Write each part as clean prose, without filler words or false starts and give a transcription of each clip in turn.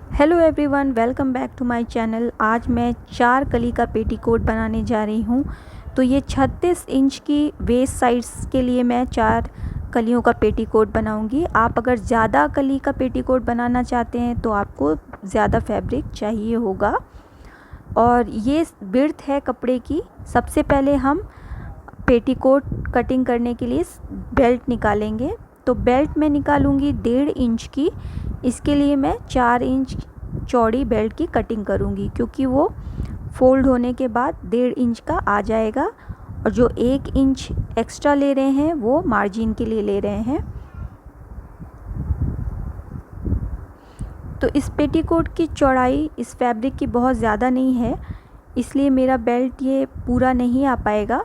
Hello everyone, welcome back to my channel. आज मैं 4 कली का पेटीकोट बनाने जा रही हूँ। तो ये 36 इंच की वेस्ट साइड्स के लिए मैं 4 कलियों का पेटीकोट बनाऊंगी। आप अगर ज़्यादा कली का पेटीकोट बनाना चाहते हैं तो आपको ज़्यादा फैब्रिक चाहिए होगा। और ये विड्थ है कपड़े की। सबसे पहले हम पेटीकोट कटिंग करने के लिए बेल्ट निकालेंगे। तो बेल्ट मैं निकालूंगी 1.5 इंच की। इसके लिए मैं 4 इंच चौड़ी बेल्ट की कटिंग करूंगी, क्योंकि वो फोल्ड होने के बाद 1.5 इंच का आ जाएगा। और जो 1 इंच एक्स्ट्रा ले रहे हैं वो मार्जिन के लिए ले रहे हैं। तो इस पेटीकोट की चौड़ाई इस फैब्रिक की बहुत ज़्यादा नहीं है, इसलिए मेरा बेल्ट ये पूरा नहीं आ पाएगा।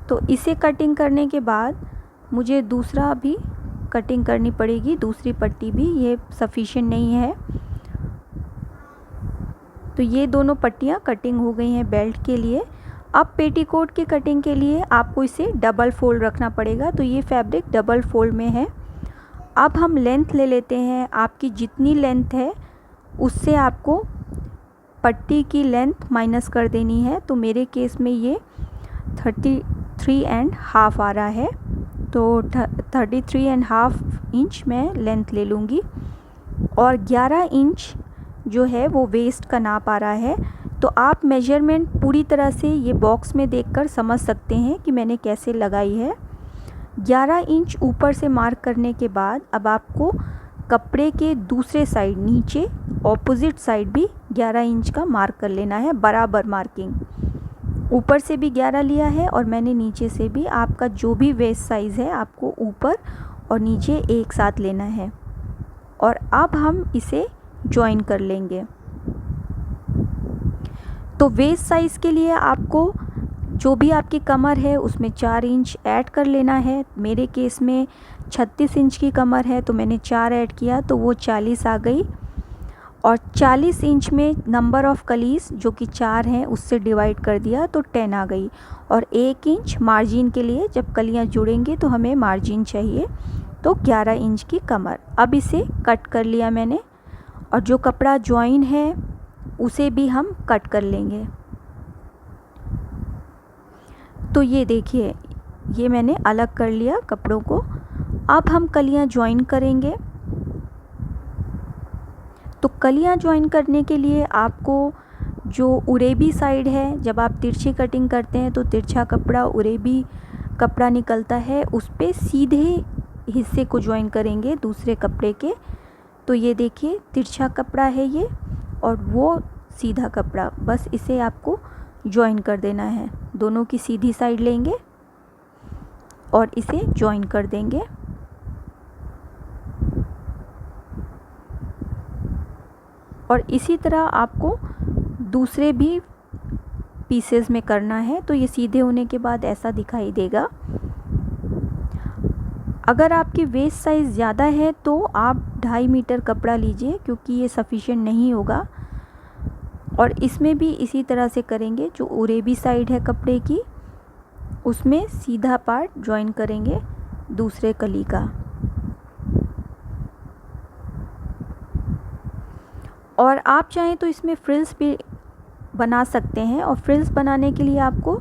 तो इसे कटिंग करने के बाद मुझे दूसरा भी कटिंग करनी पड़ेगी, दूसरी पट्टी भी। ये सफिशिएंट नहीं है। तो ये दोनों पट्टियाँ कटिंग हो गई हैं बेल्ट के लिए। अब पेटीकोट की कटिंग के लिए आपको इसे डबल फोल्ड रखना पड़ेगा। तो ये फैब्रिक डबल फोल्ड में है। अब हम लेंथ ले लेते हैं। आपकी जितनी लेंथ है उससे आपको पट्टी की लेंथ माइनस कर देनी है। तो मेरे केस में ये 33.5 आ रहा है। तो 33.5 इंच मैं लेंथ ले लूँगी। और 11 इंच जो है वो वेस्ट का नाप आ रहा है। तो आप मेजरमेंट पूरी तरह से ये बॉक्स में देखकर समझ सकते हैं कि मैंने कैसे लगाई है। 11 इंच ऊपर से मार्क करने के बाद अब आपको कपड़े के दूसरे साइड, नीचे ऑपोजिट साइड भी 11 इंच का मार्क कर लेना है। बराबर मार्किंग, ऊपर से भी 11 लिया है और मैंने नीचे से भी। आपका जो भी वेस्ट साइज़ है आपको ऊपर और नीचे एक साथ लेना है। और अब हम इसे जॉइन कर लेंगे। तो वेस्ट साइज़ के लिए आपको जो भी आपकी कमर है उसमें 4 इंच ऐड कर लेना है। मेरे केस में 36 इंच की कमर है तो मैंने 4 ऐड किया, तो वो 40 आ गई। और 40 इंच में नंबर ऑफ़ कलीज जो कि 4 हैं उससे डिवाइड कर दिया तो 10 आ गई। और 1 इंच मार्जिन के लिए, जब कलियां जुड़ेंगी तो हमें मार्जिन चाहिए। तो 11 इंच की कमर। अब इसे कट कर लिया मैंने। और जो कपड़ा जॉइन है उसे भी हम कट कर लेंगे। तो ये देखिए, ये मैंने अलग कर लिया कपड़ों को। अब हम कलियां जॉइन करेंगे। तो कलियां जॉइन करने के लिए आपको जो उरेबी साइड है, जब आप तिरछी कटिंग करते हैं तो तिरछा कपड़ा, उरेबी कपड़ा निकलता है, उस पे सीधे हिस्से को जॉइन करेंगे दूसरे कपड़े के। तो ये देखिए, तिरछा कपड़ा है ये और वो सीधा कपड़ा, बस इसे आपको जॉइन कर देना है। दोनों की सीधी साइड लेंगे और इसे जॉइन कर देंगे। और इसी तरह आपको दूसरे भी पीसेस में करना है। तो ये सीधे होने के बाद ऐसा दिखाई देगा। अगर आपकी वेस्ट साइज़ ज़्यादा है तो आप 2.5 मीटर कपड़ा लीजिए, क्योंकि ये सफिशिएंट नहीं होगा। और इसमें भी इसी तरह से करेंगे। जो उरेबी साइड है कपड़े की उसमें सीधा पार्ट जॉइन करेंगे दूसरे कली का। और आप चाहें तो इसमें फ्रिल्स भी बना सकते हैं। और फ्रिल्स बनाने के लिए आपको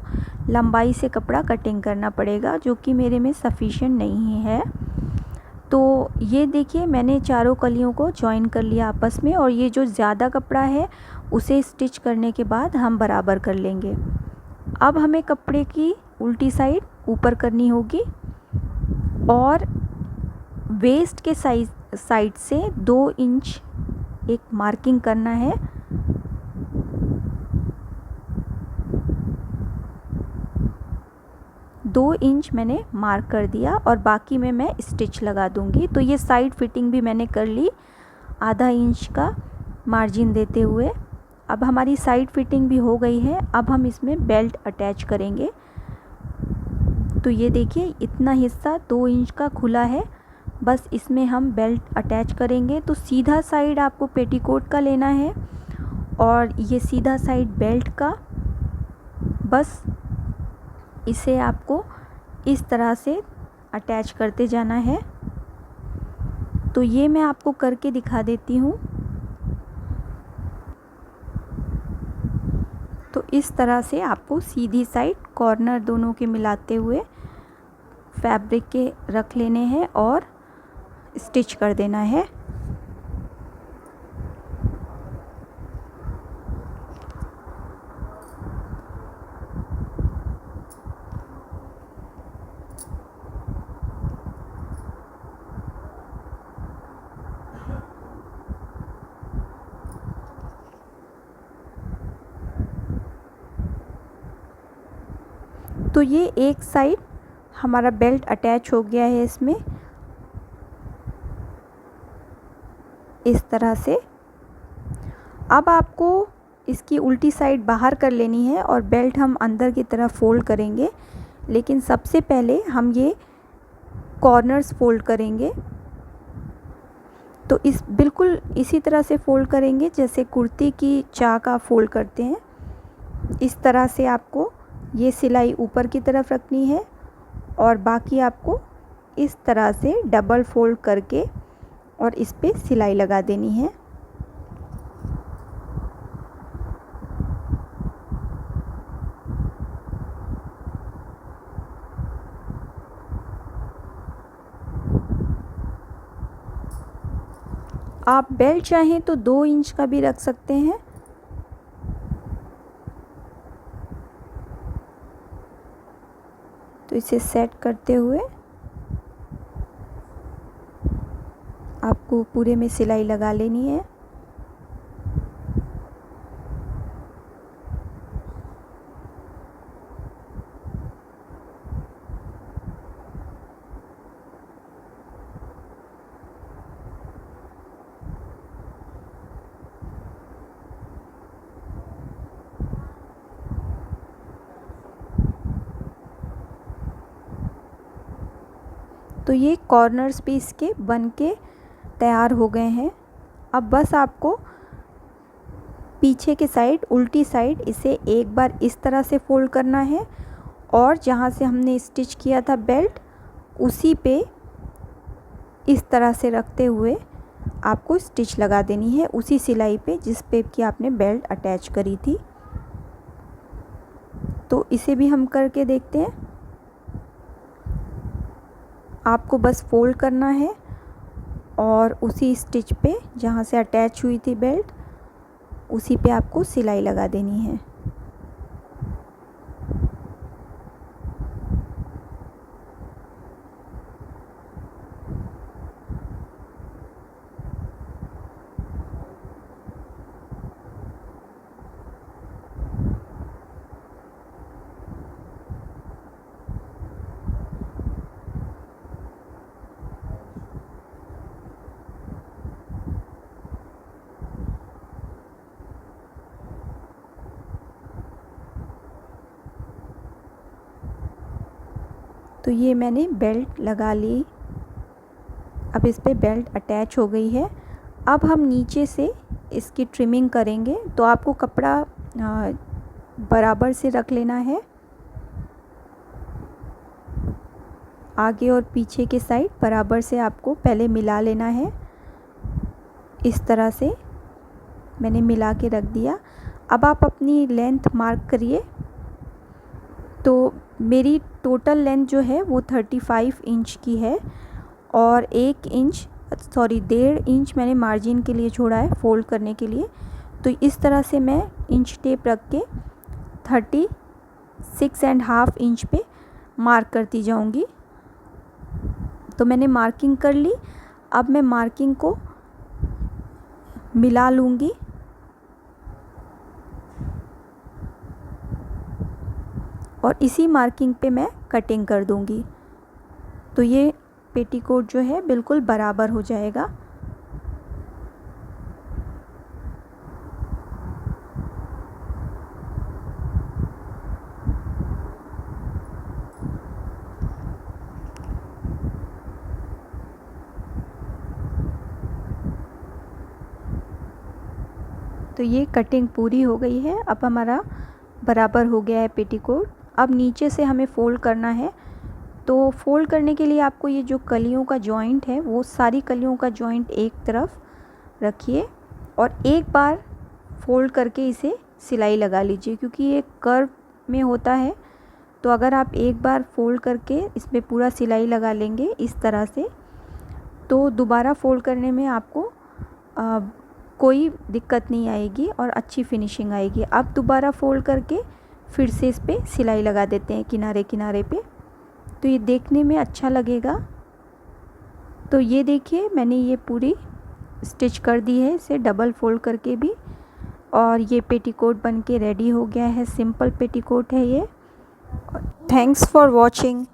लंबाई से कपड़ा कटिंग करना पड़ेगा, जो कि मेरे में सफिशिएंट नहीं है। तो ये देखिए, मैंने चारों कलियों को जॉइन कर लिया आपस में। और ये जो ज़्यादा कपड़ा है उसे स्टिच करने के बाद हम बराबर कर लेंगे। अब हमें कपड़े की उल्टी साइड ऊपर करनी होगी और वेस्ट के साइड से 2 इंच एक मार्किंग करना है। दो इंच मैंने मार्क कर दिया और बाकी में मैं स्टिच लगा दूंगी। तो ये साइड फिटिंग भी मैंने कर ली, आधा इंच का मार्जिन देते हुए। अब हमारी साइड फिटिंग भी हो गई है। अब हम इसमें बेल्ट अटैच करेंगे। तो ये देखिए, इतना हिस्सा 2 इंच का खुला है, बस इसमें हम बेल्ट अटैच करेंगे। तो सीधा साइड आपको पेटीकोट का लेना है और ये सीधा साइड बेल्ट का। बस इसे आपको इस तरह से अटैच करते जाना है। तो ये मैं आपको करके दिखा देती हूँ। तो इस तरह से आपको सीधी साइड कॉर्नर दोनों के मिलाते हुए फैब्रिक के रख लेने हैं और स्टिच कर देना है। तो ये एक साइड हमारा बेल्ट अटैच हो गया है इसमें, इस तरह से। अब आपको इसकी उल्टी साइड बाहर कर लेनी है और बेल्ट हम अंदर की तरफ फोल्ड करेंगे, लेकिन सबसे पहले हम ये कॉर्नर्स फोल्ड करेंगे। तो इस बिल्कुल इसी तरह से फोल्ड करेंगे जैसे कुर्ती की चाक आप फोल्ड करते हैं। इस तरह से आपको ये सिलाई ऊपर की तरफ रखनी है और बाकी आपको इस तरह से डबल फोल्ड करके और इस पे सिलाई लगा देनी है। आप बेल्ट चाहें तो 2 इंच का भी रख सकते हैं। तो इसे सेट करते हुए आपको पूरे में सिलाई लगा लेनी है। तो ये कॉर्नर्स भी इसके बन के तैयार हो गए हैं। अब बस आपको पीछे के साइड उल्टी साइड इसे एक बार इस तरह से फोल्ड करना है और जहाँ से हमने स्टिच किया था बेल्ट उसी पे इस तरह से रखते हुए आपको स्टिच लगा देनी है, उसी सिलाई पे जिस पे कि आपने बेल्ट अटैच करी थी। तो इसे भी हम करके देखते हैं। आपको बस फोल्ड करना है और उसी स्टिच पे जहाँ से अटैच हुई थी बेल्ट उसी पे आपको सिलाई लगा देनी है। तो ये मैंने बेल्ट लगा ली। अब इस पे बेल्ट अटैच हो गई है। अब हम नीचे से इसकी ट्रिमिंग करेंगे। तो आपको कपड़ा बराबर से रख लेना है। आगे और पीछे के साइड बराबर से आपको पहले मिला लेना है। इस तरह से मैंने मिला के रख दिया। अब आप अपनी लेंथ मार्क करिए। तो मेरी टोटल लेंथ जो है वो 35 इंच की है और 1.5 इंच मैंने मार्जिन के लिए छोड़ा है फोल्ड करने के लिए। तो इस तरह से मैं इंच टेप रख के 36.5 इंच पे मार्क करती जाऊंगी। तो मैंने मार्किंग कर ली। अब मैं मार्किंग को मिला लूँगी। और इसी मार्किंग पे मैं कटिंग कर दूंगी। तो ये पेटीकोट जो है बिल्कुल बराबर हो जाएगा। तो ये कटिंग पूरी हो गई है। अब हमारा बराबर हो गया है पेटीकोट। अब नीचे से हमें फोल्ड करना है तो फ़ोल्ड करने के लिए आपको ये जो कलियों का जॉइंट है वो सारी कलियों का जॉइंट एक तरफ रखिए और एक बार फ़ोल्ड करके इसे सिलाई लगा लीजिए, क्योंकि ये कर्व में होता है। तो अगर आप एक बार फ़ोल्ड करके इसमें पूरा सिलाई लगा लेंगे इस तरह से, तो दोबारा फ़ोल्ड करने में आपको कोई दिक्कत नहीं आएगी और अच्छी फिनिशिंग आएगी। अब दोबारा फ़ोल्ड करके फिर से इस पर सिलाई लगा देते हैं किनारे किनारे पे, तो ये देखने में अच्छा लगेगा। तो ये देखिए मैंने ये पूरी स्टिच कर दी है इसे डबल फ़ोल्ड करके भी, और ये पेटीकोट बनके रेडी हो गया है। सिंपल पेटीकोट है ये। Thanks for watching.